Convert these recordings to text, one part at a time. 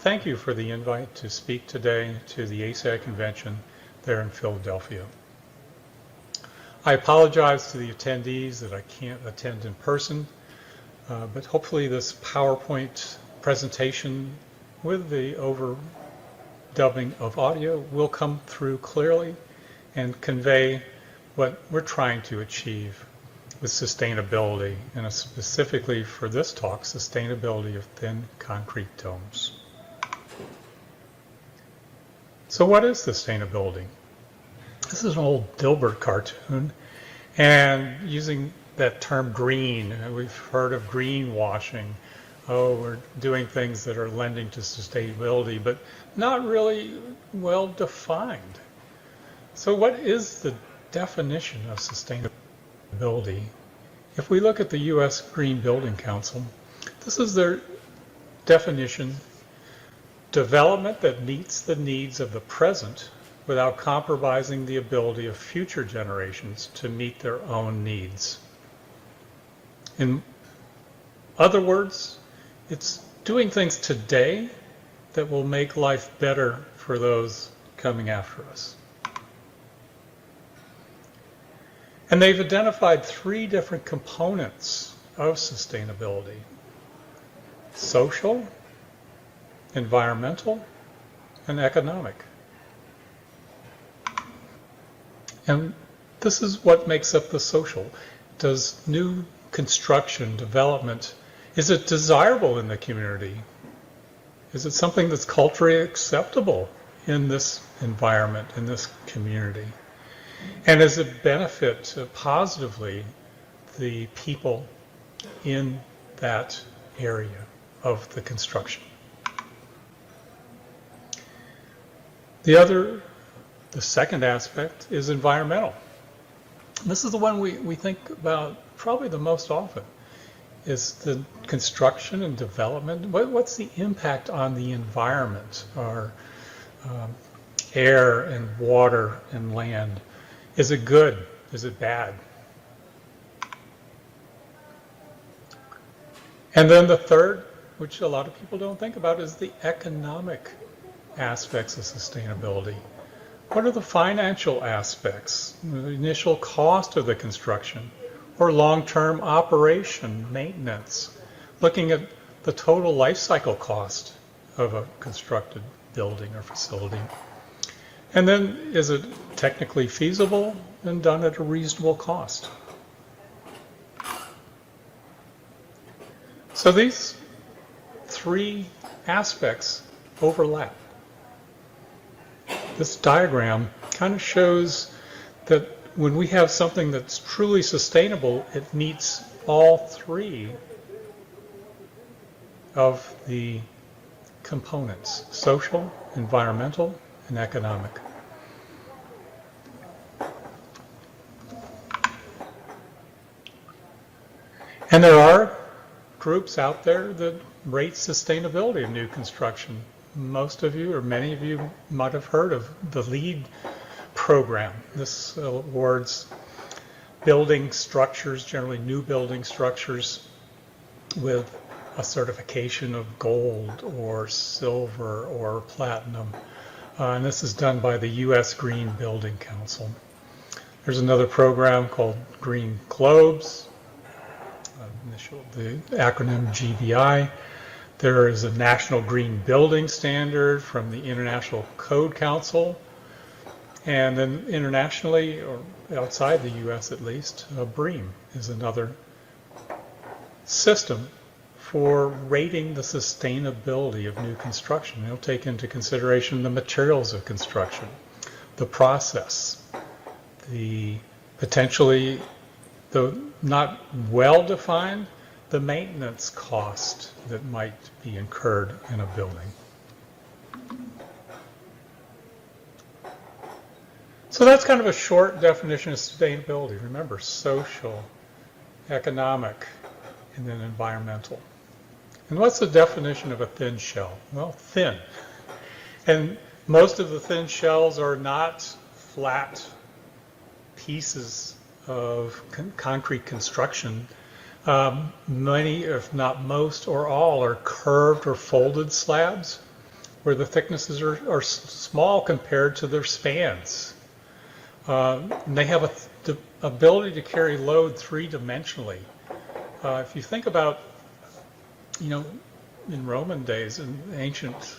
thank you for the invite to speak today to the ASAG convention there in Philadelphia. I apologize to the attendees that I can't attend in person, but hopefully this PowerPoint presentation with the overdubbing of audio will come through clearly and convey what we're trying to achieve with sustainability, and specifically for this talk, sustainability of thin concrete domes. So what is sustainability? This is an old Dilbert cartoon, and using that term green, we've heard of greenwashing. Oh, we're doing things that are lending to sustainability, but not really well defined. So what is the definition of sustainability? If we look at the U.S. Green Building Council, this is their definition: development that meets the needs of the present without compromising the ability of future generations to meet their own needs. In other words, it's doing things today that will make life better for those coming after us. And they've identified 3 different components of sustainability: social, environmental, and economic. And this is what makes up the social. Does new construction, development, is it desirable in the community? Is it something that's culturally acceptable in this environment, in this community? And does it benefit positively the people in that area of the construction? The second aspect is environmental. This is the one we think about probably the most often, is the construction and development. What's the impact on the environment, our air and water and land? Is it good? Is it bad? And then the third, which a lot of people don't think about, is the economic aspects of sustainability. What are the financial aspects, the initial cost of the construction, or long-term operation, maintenance, looking at the total life cycle cost of a constructed building or facility? And then, is it technically feasible and done at a reasonable cost? So these 3 aspects overlap. This diagram kind of shows that when we have something that's truly sustainable, it meets all 3 of the components: social, environmental, and economic. And there are groups out there that rate sustainability of new construction. Most of you, or many of you, might have heard of the LEED program. This awards building structures, generally new building structures, with a certification of gold or silver or platinum. And this is done by the U.S. Green Building Council. There's another program called Green Globes, the acronym GBI. There is a National Green Building Standard from the International Code Council. And then internationally, or outside the U.S. at least, BREEAM is another system for rating the sustainability of new construction. It'll take into consideration the materials of construction, the process, the potentially, though not well defined, the maintenance cost that might be incurred in a building. So that's kind of a short definition of sustainability. Remember, social, economic, and then environmental. And what's the definition of a thin shell? Well, thin. And most of the thin shells are not flat pieces of concrete construction. Many, if not most or all, are curved or folded slabs. where the thicknesses are small compared to their spans. And they have the ability to carry load three-dimensionally. If you think about, in Roman days, in ancient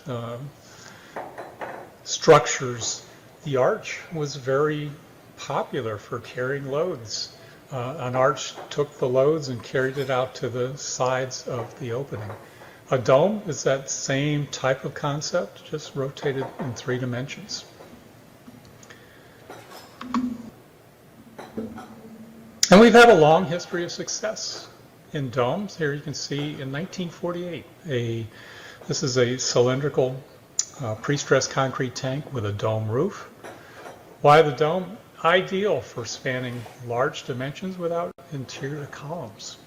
structures, the arch was very popular for carrying loads. An arch took the loads and carried it out to the sides of the opening. A dome is that same type of concept, just rotated in three dimensions. And we've had a long history of success in domes. Here you can see in 1948, this is a cylindrical pre-stressed concrete tank with a dome roof. Why the dome? Ideal for spanning large dimensions without interior columns.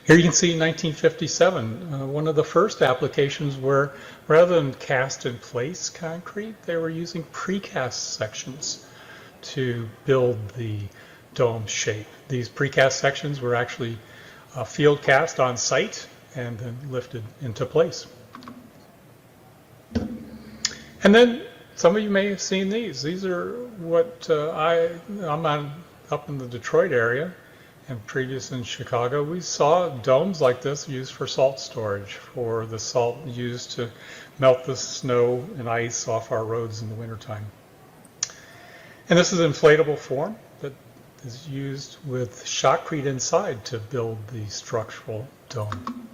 Here you can see in 1957, one of the first applications where rather than cast in place concrete, they were using precast sections to build the dome shape. These precast sections were actually field cast on site and then lifted into place. And then some of you may have seen these. These are what I'm up in the Detroit area, and previous in Chicago. We saw domes like this used for salt storage, for the salt used to melt the snow and ice off our roads in the wintertime. And this is an inflatable form that is used with shotcrete inside to build the structural dome.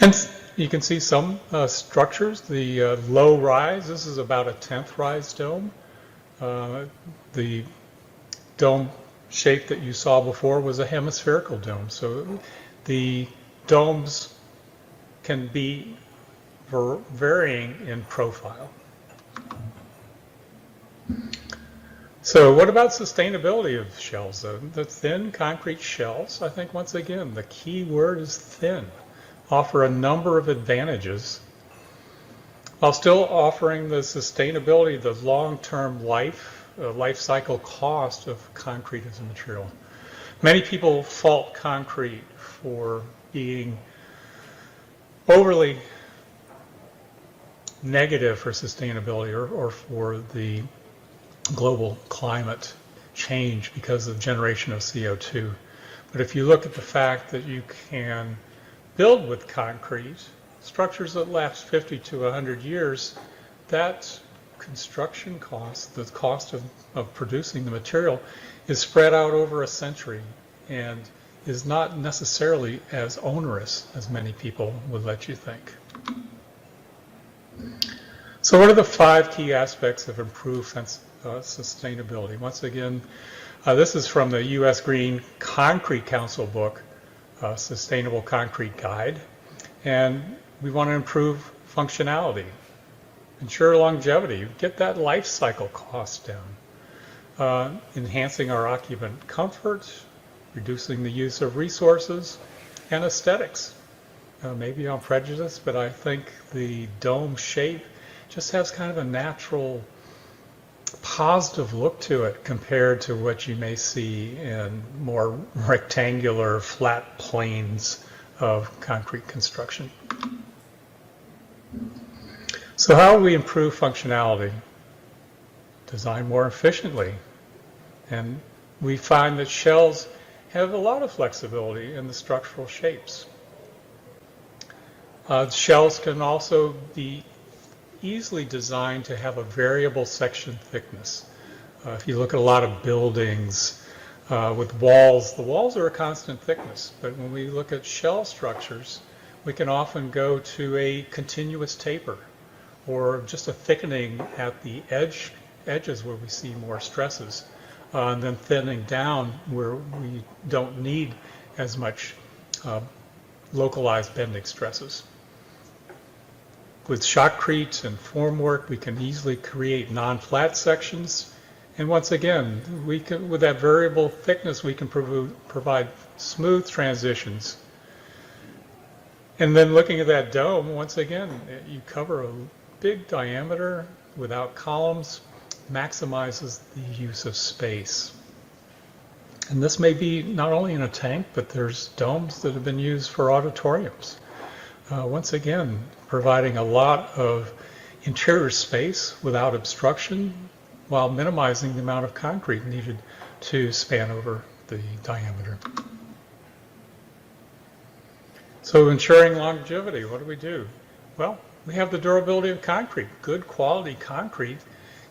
And you can see some structures. The low rise, this is about a 10th rise dome. The dome shape that you saw before was a hemispherical dome. So the domes can be varying in profile. So what about sustainability of shells? The thin concrete shells, I think once again, the key word is thin, offer a number of advantages while still offering the sustainability, the long-term life cycle cost of concrete as a material. Many people fault concrete for being overly negative for sustainability or for the global climate change because of the generation of CO2. But if you look at the fact that you can build with concrete structures that last 50 to 100 years, that construction cost, the cost of producing the material, is spread out over a century and is not necessarily as onerous as many people would let you think. So what are the 5 key aspects of improved sustainability? Once again, this is from the U.S. Green Concrete Council book, Sustainable Concrete Guide. And we want to improve functionality, ensure longevity, get that life cycle cost down, enhancing our occupant comfort, reducing the use of resources, and aesthetics. Maybe I'm prejudiced, but I think the dome shape just has kind of a natural positive look to it compared to what you may see in more rectangular flat planes of concrete construction. So how do we improve functionality? Design more efficiently. And we find that shells have a lot of flexibility in the structural shapes. Shells can also be easily designed to have a variable section thickness. If you look at a lot of buildings with walls, the walls are a constant thickness, but when we look at shell structures, we can often go to a continuous taper or just a thickening at the edges where we see more stresses, and then thinning down where we don't need as much localized bending stresses. With shotcrete and formwork, we can easily create non-flat sections. And once again, with that variable thickness, we can provide smooth transitions. And then looking at that dome, once again, you cover a big diameter without columns, maximizes the use of space. And this may be not only in a tank, but there's domes that have been used for auditoriums. Once again, providing a lot of interior space without obstruction while minimizing the amount of concrete needed to span over the diameter. So ensuring longevity, what do? Well, we have the durability of concrete. Good quality concrete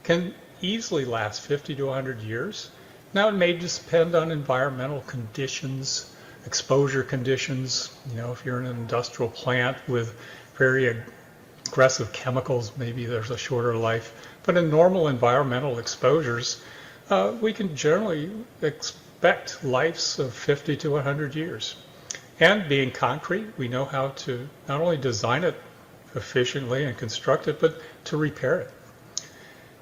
can easily last 50 to 100 years. Now it may depend on environmental conditions, exposure conditions. You know, if you're in an industrial plant with very aggressive chemicals, maybe there's a shorter life. But in normal environmental exposures, we can generally expect lives of 50 to 100 years. And being concrete, we know how to not only design it efficiently and construct it, but to repair it.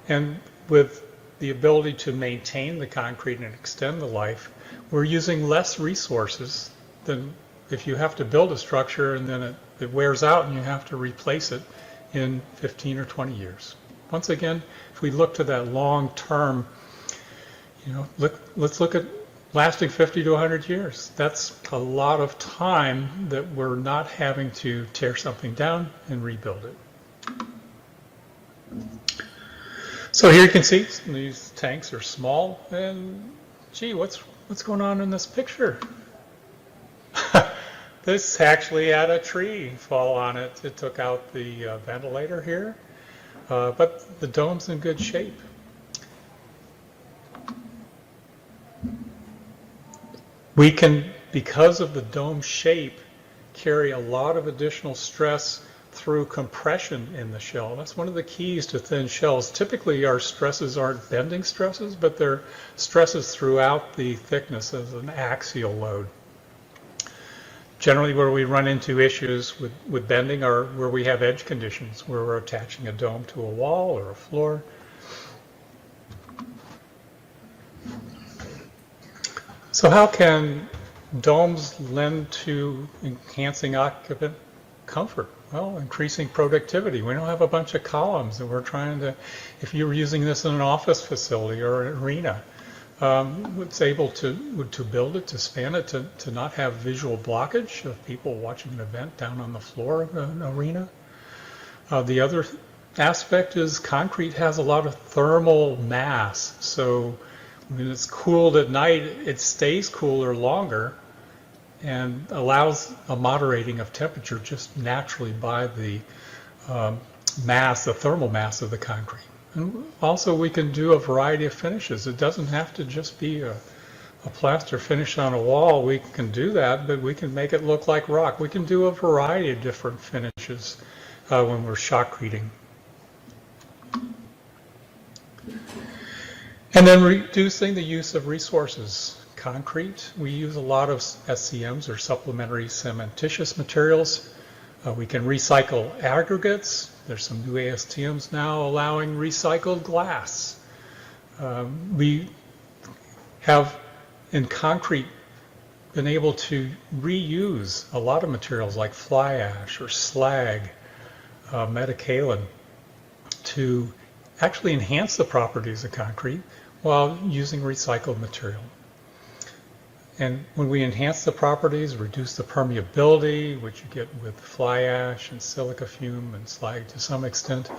And with the ability to maintain the concrete and extend the life, we're using less resources than if you have to build a structure and then it wears out and you have to replace it in 15 or 20 years. Once again, if we look to that long term, you know, let's look at lasting 50 to 100 years. That's a lot of time that we're not having to tear something down and rebuild it. So here you can see these tanks are small, and gee, what's going on in this picture? This actually had a tree fall on it. It took out the ventilator here, but the dome's in good shape. We can, because of the dome shape, carry a lot of additional stress through compression in the shell. That's one of the keys to thin shells. Typically our stresses aren't bending stresses, but they're stresses throughout the thickness as an axial load. Generally where we run into issues with bending are where we have edge conditions, where we're attaching a dome to a wall or a floor. So how can domes lend to enhancing occupant comfort? Well, increasing productivity. We don't have a bunch of columns and we're trying to, if you were using this in an office facility or an arena, it's able to build it, to span it, to not have visual blockage of people watching an event down on the floor of an arena. The other aspect is concrete has a lot of thermal mass. So when it's cooled at night, it stays cooler longer and allows a moderating of temperature just naturally by the mass, the thermal mass of the concrete. And also we can do a variety of finishes. It doesn't have to just be a plaster finish on a wall. We can do that, but we can make it look like rock. We can do a variety of different finishes when we're shotcreting. And then reducing the use of resources. Concrete, we use a lot of SCMs or supplementary cementitious materials. We can recycle aggregates. There's some new ASTMs now allowing recycled glass. We have in concrete been able to reuse a lot of materials like fly ash or slag, metakaolin, to actually enhance the properties of concrete while using recycled material. And when we enhance the properties, reduce the permeability, which you get with fly ash and silica fume and slag to some extent,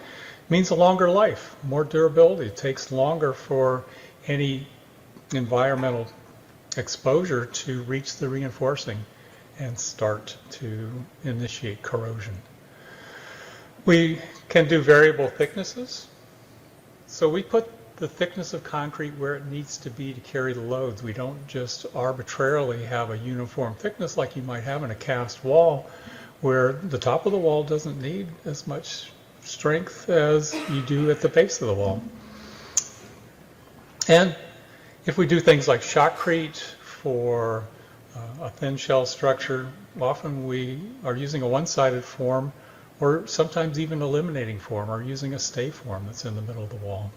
means a longer life, more durability. It takes longer for any environmental exposure to reach the reinforcing and start to initiate corrosion. We can do variable thicknesses. So we put the thickness of concrete where it needs to be to carry the loads. We don't just arbitrarily have a uniform thickness like you might have in a cast wall, where the top of the wall doesn't need as much strength as you do at the base of the wall. And if we do things like shotcrete for a thin shell structure, often we are using a one-sided form, or sometimes even eliminating form, or using a stay form that's in the middle of the wall.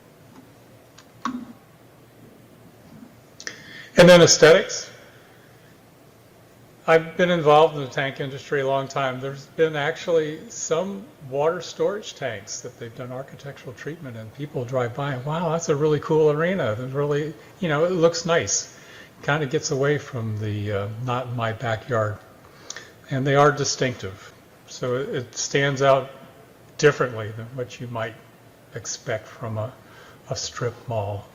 And then aesthetics. I've been involved in the tank industry a long time. There's been actually some water storage tanks that they've done architectural treatment, and people drive by and, wow, that's a really cool arena. It really, you know, it looks nice. Kind of gets away from the not in my backyard. And they are distinctive. So it stands out differently than what you might expect from a strip mall.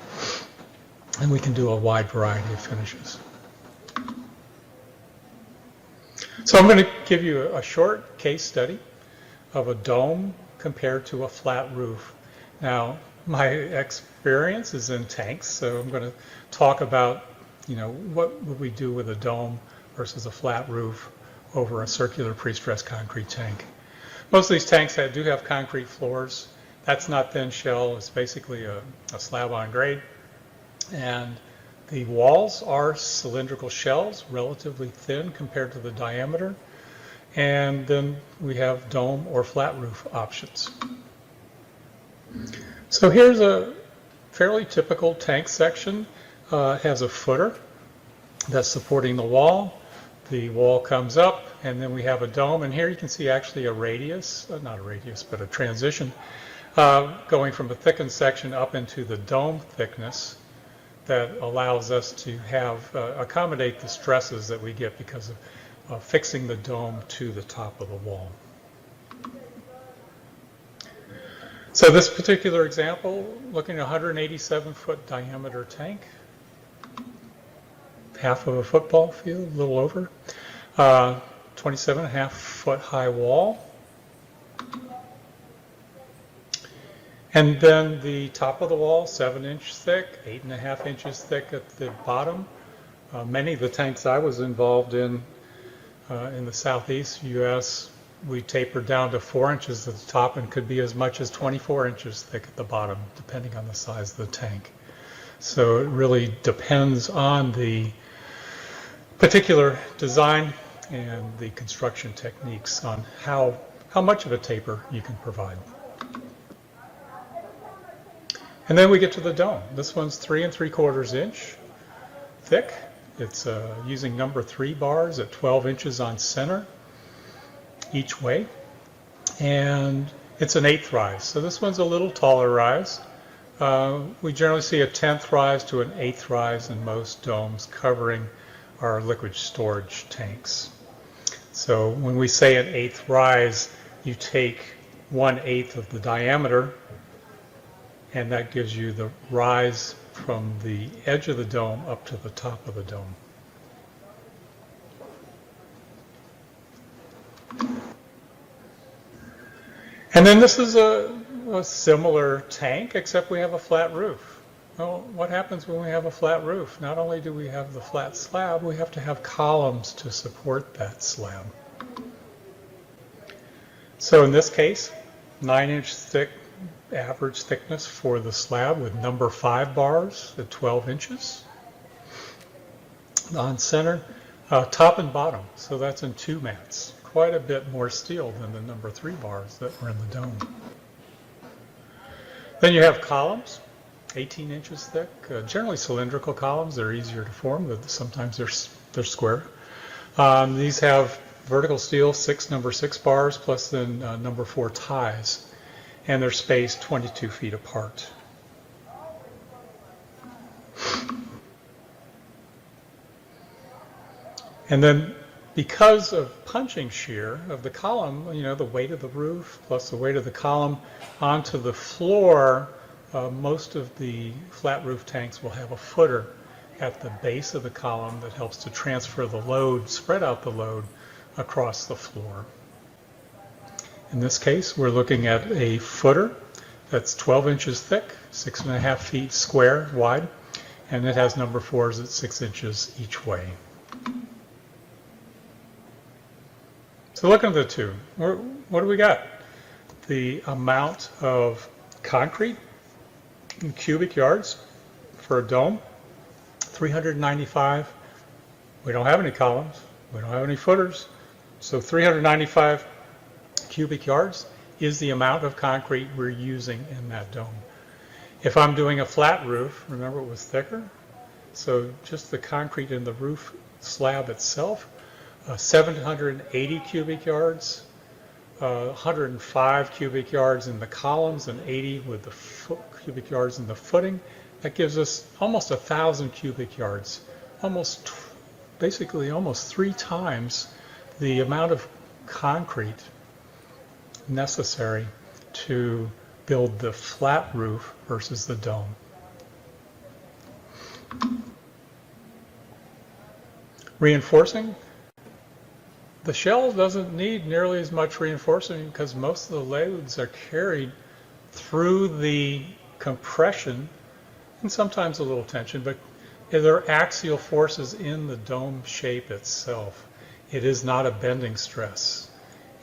And we can do a wide variety of finishes. So I'm going to give you a short case study of a dome compared to a flat roof. Now, my experience is in tanks, so I'm going to talk about, what would we do with a dome versus a flat roof over a circular pre-stressed concrete tank. Most of these tanks do have concrete floors. That's not thin shell. It's basically a slab on grade. And the walls are cylindrical shells, relatively thin compared to the diameter. And then we have dome or flat roof options. So here's a fairly typical tank section. It has a footer that's supporting the wall. The wall comes up, and then we have a dome. And here you can see actually a radius, not a radius, but a transition going from a thickened section up into the dome thickness that allows us to have accommodate the stresses that we get because of fixing the dome to the top of the wall. So this particular example, looking at a 187-foot diameter tank, half of a football field, a little over, 27.5-foot high wall. And then the top of the wall, 7-inch thick, 8.5 inches thick at the bottom. Many of the tanks I was involved in the southeast U.S., we tapered down to 4 inches at the top and could be as much as 24 inches thick at the bottom, depending on the size of the tank. So it really depends on the particular design and the construction techniques on how much of a taper you can provide. And then we get to the dome. This one's 3 3/4 inch thick. It's using number 3 bars at 12 inches on center each way. And it's an 1/8 rise. So this one's a little taller rise. We generally see a 1/10 rise to an 1/8 rise in most domes covering our liquid storage tanks. So when we say an 1/8 rise, you take 1/8 of the diameter, and that gives you the rise from the edge of the dome up to the top of the dome. And then this is a similar tank, except we have a flat roof. Well, what happens when we have a flat roof? Not only do we have the flat slab, we have to have columns to support that slab. So in this case, 9-inch thick average thickness for the slab with number 5 bars at 12 inches on center, top and bottom. So that's in 2 mats. Quite a bit more steel than the number 3 bars that were in the dome. Then you have columns, 18 inches thick, generally cylindrical columns. They're easier to form, but sometimes they're square. These have vertical steel, number 6 bars, plus then number 4 ties. And they're spaced 22 feet apart. And then because of punching shear of the column, the weight of the roof plus the weight of the column onto the floor, most of the flat roof tanks will have a footer at the base of the column that helps to transfer the load, spread out the load across the floor. In this case, we're looking at a footer that's 12 inches thick, 6.5 feet square wide, and it has number 4s at 6 inches each way. So looking at the two, what do we got? The amount of concrete in cubic yards for a dome, 395. We don't have any columns. We don't have any footers. So 395 cubic yards is the amount of concrete we're using in that dome. If I'm doing a flat roof, remember it was thicker, so just the concrete in the roof slab itself, 780 cubic yards, 105 cubic yards in the columns, and 80 with the cubic yards in the footing. That gives us almost 1,000 cubic yards, basically almost 3 times the amount of concrete necessary to build the flat roof versus the dome. Reinforcing. The shell doesn't need nearly as much reinforcing because most of the loads are carried through the compression and sometimes a little tension, but there are axial forces in the dome shape itself. It is not a bending stress.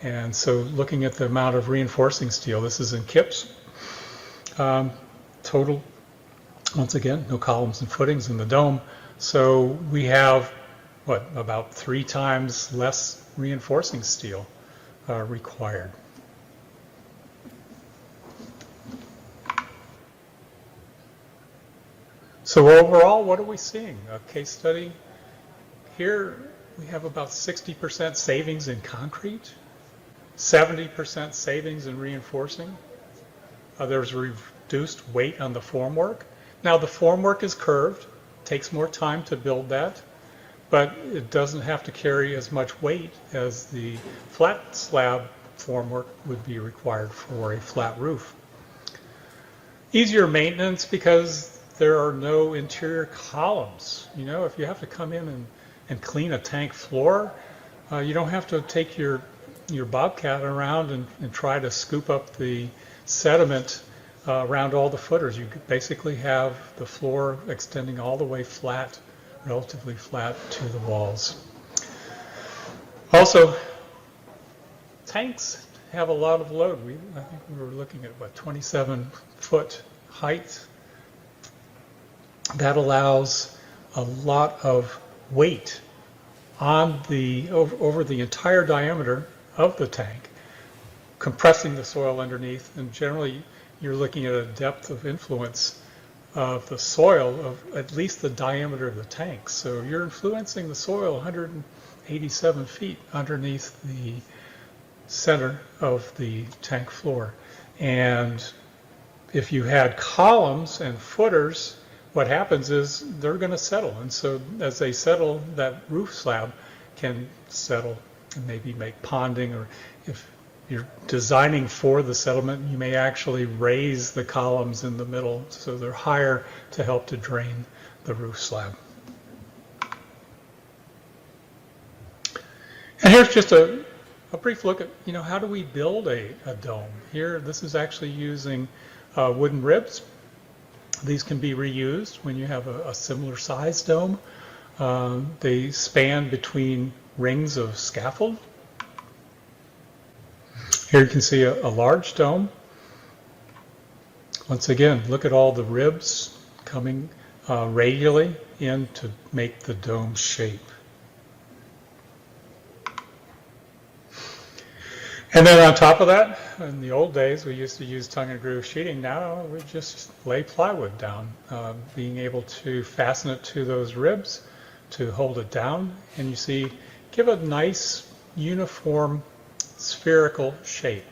And so looking at the amount of reinforcing steel, this is in kips. Total, once again, no columns and footings in the dome. So we have, what, about 3 times less reinforcing steel required. So overall, what are we seeing? A case study here, we have about 60% savings in concrete, 70% savings in reinforcing. There's reduced weight on the formwork. Now the formwork is curved, takes more time to build that, but it doesn't have to carry as much weight as the flat slab formwork would be required for a flat roof. Easier maintenance because there are no interior columns. You know, if you have to come in and clean a tank floor, you don't have to take your bobcat around and try to scoop up the sediment around all the footers. You basically have the floor extending all the way flat, relatively flat to the walls. Also, tanks have a lot of load. I think we were looking at, what, 27-foot height. That allows a lot of weight on over the entire diameter of the tank, compressing the soil underneath, and generally you're looking at a depth of influence of the soil of at least the diameter of the tank. So you're influencing the soil 187 feet underneath the center of the tank floor. And if you had columns and footers, what happens is they're going to settle. And so as they settle, that roof slab can settle and maybe make ponding, or if you're designing for the settlement, you may actually raise the columns in the middle so they're higher to help to drain the roof slab. And here's just a brief look at, you know, how do we build a dome? Here, this is actually using wooden ribs. These can be reused when you have a similar size dome. They span between rings of scaffold. Here you can see a large dome. Once again, look at all the ribs coming radially in to make the dome shape. And then on top of that, in the old days, we used to use tongue and groove sheeting. Now we just lay plywood down, being able to fasten it to those ribs to hold it down. And you see, give a nice uniform spherical shape.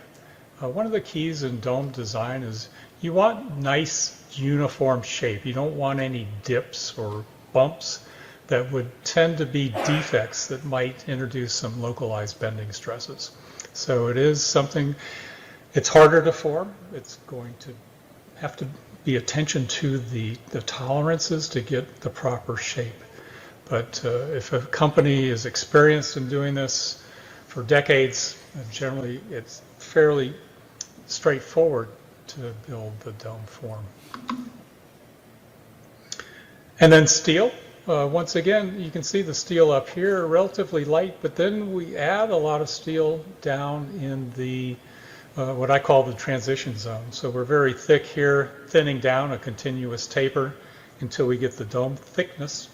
One of the keys in dome design is you want nice uniform shape. You don't want any dips or bumps that would tend to be defects that might introduce some localized bending stresses. So it is something, it's harder to form. It's going to have to be attention to the tolerances to get the proper shape. But if a company is experienced in doing this for decades, generally it's fairly straightforward to build the dome form. And then steel. Once again, you can see the steel up here, relatively light, but then we add a lot of steel down in the what I call the transition zone. So we're very thick here, thinning down a continuous taper until we get the dome thickness.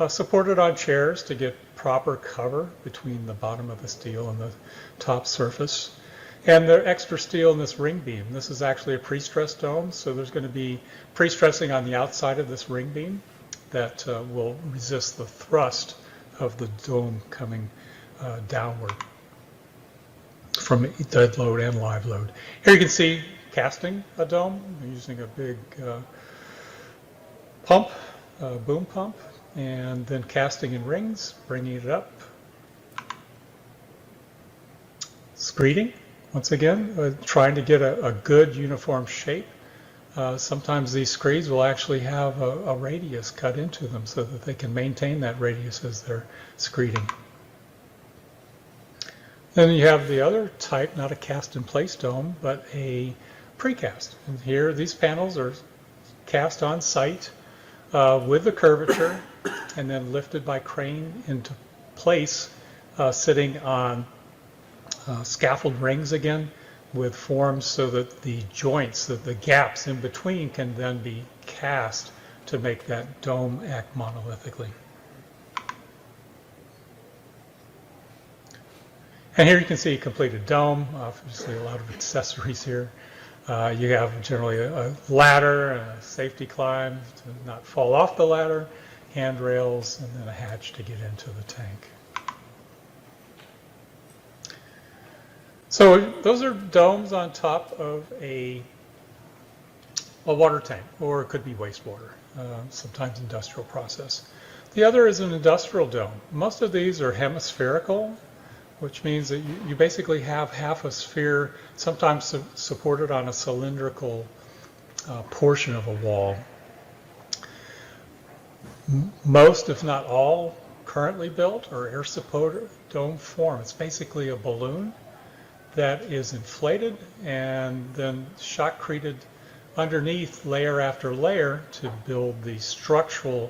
Supported on chairs to get proper cover between the bottom of the steel and the top surface. And the extra steel in this ring beam. This is actually a pre-stressed dome, so there's going to be pre-stressing on the outside of this ring beam that will resist the thrust of the dome coming downward from dead load and live load. Here you can see casting a dome. We're using a big pump, boom pump, and then casting in rings, bringing it up. Screeding, Once again, trying to get a good uniform shape. Sometimes these screeds will actually have a radius cut into them so that they can maintain that radius as they're screeding. Then you have the other type, not a cast-in-place dome, but a precast. And here, these panels are cast on site with the curvature and then lifted by crane into place, sitting on scaffold rings again with forms so that the joints, the gaps in between, can then be cast to make that dome act monolithically. And here you can see a completed dome, obviously a lot of accessories here. You have generally a ladder, a safety climb to not fall off the ladder, handrails, and then a hatch to get into the tank. So those are domes on top of a water tank, or it could be wastewater, sometimes industrial process. The other is an industrial dome. Most of these are hemispherical, which means that you basically have half a sphere, sometimes supported on a cylindrical portion of a wall. Most, if not all, currently built are air-supported dome form. It's basically a balloon that is inflated and then shotcreted underneath layer after layer to build the structural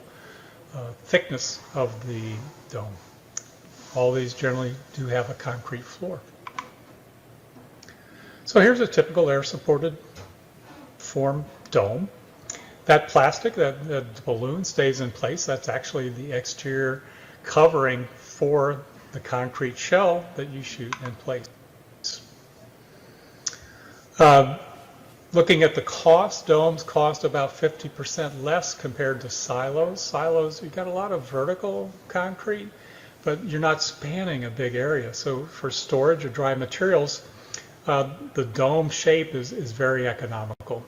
thickness of the dome. All these generally do have a concrete floor. So here's a typical air-supported form dome. That plastic, that balloon stays in place. That's actually the exterior covering for the concrete shell that you shoot in place. Looking at the cost, domes cost about 50% less compared to silos. Silos, you've got a lot of vertical concrete, but you're not spanning a big area. So for storage of dry materials, the dome shape is very economical.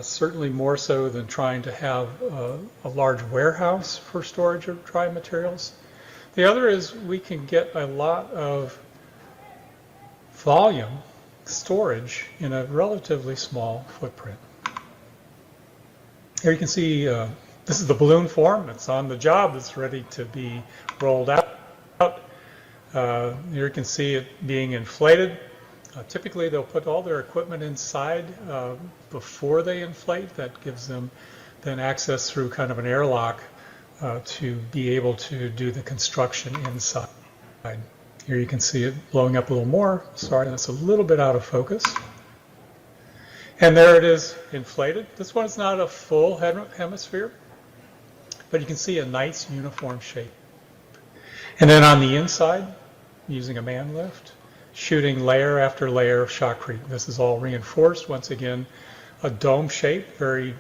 Certainly more so than trying to have a large warehouse for storage of dry materials. The other is we can get a lot of volume storage in a relatively small footprint. Here you can see this is the balloon form. It's on the job. It's ready to be rolled out. Here you can see it being inflated. Typically, they'll put all their equipment inside before they inflate. That gives them then access through kind of an airlock to be able to do the construction inside. Here you can see it blowing up a little more. Sorry, that's a little bit out of focus. And there it is inflated. This one's not a full hemisphere, but you can see a nice uniform shape. And then on the inside, using a man lift, shooting layer after layer of shotcrete. This is all reinforced. Once again, a dome shape, very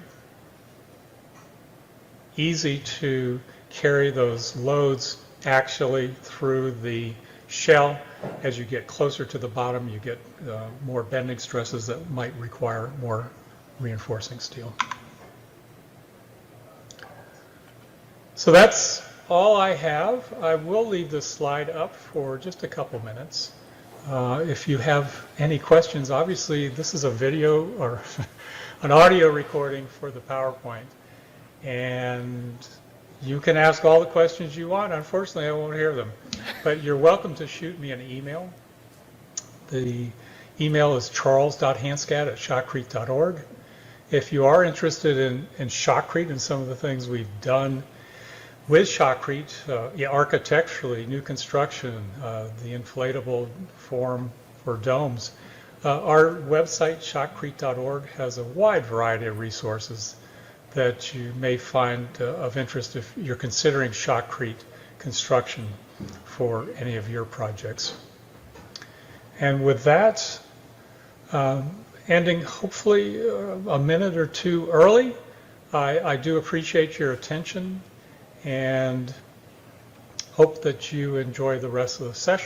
easy to carry those loads actually through the shell. As you get closer to the bottom, you get more bending stresses that might require more reinforcing steel. So that's all I have. I will leave this slide up for just a couple minutes. If you have any questions, obviously this is a video or an audio recording for the PowerPoint, and you can ask all the questions you want. Unfortunately, I won't hear them, but you're welcome to shoot me an email. The email is charles.hanskat@shotcrete.org. If you are interested in shotcrete and some of the things we've done with shotcrete, architecturally, new construction, the inflatable form for domes, our website, shotcrete.org, has a wide variety of resources that you may find of interest if you're considering shotcrete construction for any of your projects. And with that, ending hopefully a minute or two early, I do appreciate your attention and hope that you enjoy the rest of the session.